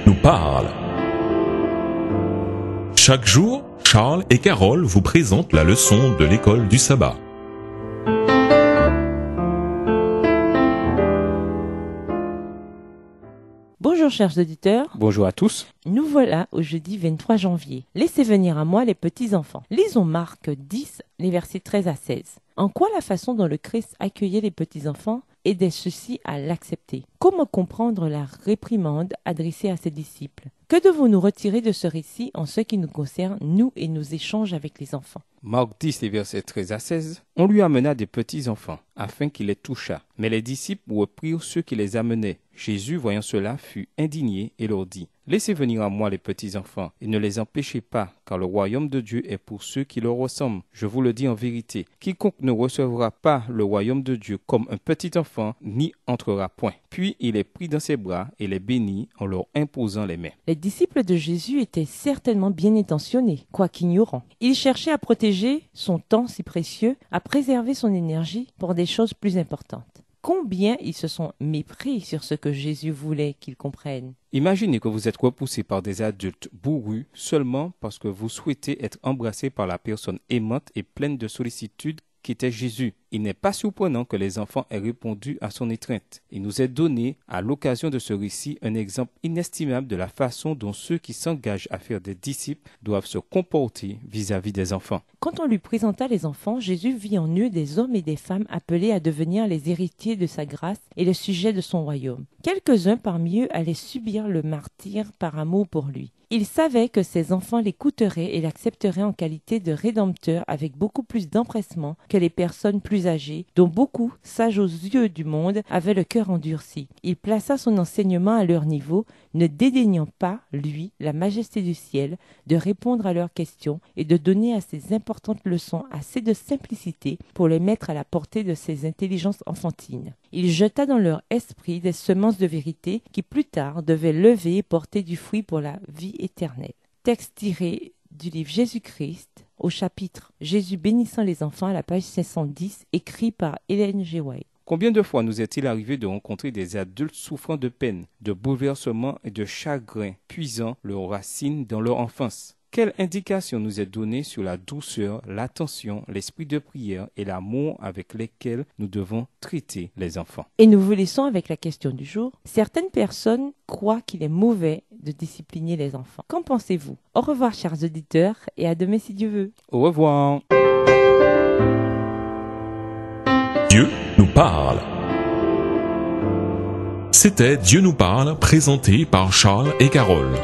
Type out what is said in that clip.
nous parle. Chaque jour, Charles et Carole vous présentent la leçon de l'école du sabbat. Bonjour chers auditeurs, Bonjour à tous. nous voilà au jeudi 23 janvier. Laissez venir à moi les petits-enfants. Lisons Marc 10, les versets 13 à 16. En quoi la façon dont le Christ accueillait les petits-enfants aidait ceux-ci à l'accepter? Comment comprendre la réprimande adressée à ses disciples? Que devons-nous retirer de ce récit en ce qui nous concerne, nous et nos échanges avec les enfants? Marc 10, les versets 13 à 16. On lui amena des petits-enfants, afin qu'il les touchât. Mais les disciples reprirent ceux qui les amenaient. Jésus, voyant cela, fut indigné et leur dit : Laissez venir à moi les petits-enfants, et ne les empêchez pas, car le royaume de Dieu est pour ceux qui leur ressemblent. Je vous le dis en vérité, quiconque ne recevra pas le royaume de Dieu comme un petit enfant, n'y entrera point. Puis il les prit dans ses bras et les bénit en leur imposant les mains. Les disciples de Jésus étaient certainement bien intentionnés, quoique ignorants. Ils cherchaient à protéger son temps si précieux, à préserver son énergie pour des choses plus importantes. Combien ils se sont mépris sur ce que Jésus voulait qu'ils comprennent. Imaginez que vous êtes repoussé par des adultes bourrus seulement parce que vous souhaitez être embrassé par la personne aimante et pleine de sollicitude qu'était Jésus. Il n'est pas surprenant que les enfants aient répondu à son étreinte. Il nous est donné, à l'occasion de ce récit, un exemple inestimable de la façon dont ceux qui s'engagent à faire des disciples doivent se comporter vis-à-vis des enfants. Quand on lui présenta les enfants, Jésus vit en eux des hommes et des femmes appelés à devenir les héritiers de sa grâce et le sujet de son royaume. Quelques-uns parmi eux allaient subir le martyre par amour pour lui. Il savait que ses enfants l'écouteraient et l'accepteraient en qualité de rédempteur avec beaucoup plus d'empressement que les personnes plus âgées, dont beaucoup, sages aux yeux du monde, avaient le cœur endurci. Il plaça son enseignement à leur niveau, ne dédaignant pas, lui, la majesté du ciel, de répondre à leurs questions et de donner à ces importantes leçons assez de simplicité pour les mettre à la portée de ses intelligences enfantines. Il jeta dans leur esprit des semences de vérité qui plus tard devaient lever et porter du fruit pour la vie éternelle. Texte tiré du livre Jésus-Christ au chapitre Jésus bénissant les enfants à la page 510, écrit par Ellen G. White. Combien de fois nous est-il arrivé de rencontrer des adultes souffrant de peine, de bouleversement et de chagrin, puisant leurs racines dans leur enfance? Quelle indication nous est donnée sur la douceur, l'attention, l'esprit de prière et l'amour avec lesquels nous devons traiter les enfants? Et nous vous laissons avec la question du jour. Certaines personnes croient qu'il est mauvais de discipliner les enfants. Qu'en pensez-vous? Au revoir chers auditeurs et à demain si Dieu veut. Au revoir. Dieu nous parle. C'était Dieu nous parle, présenté par Charles et Carole.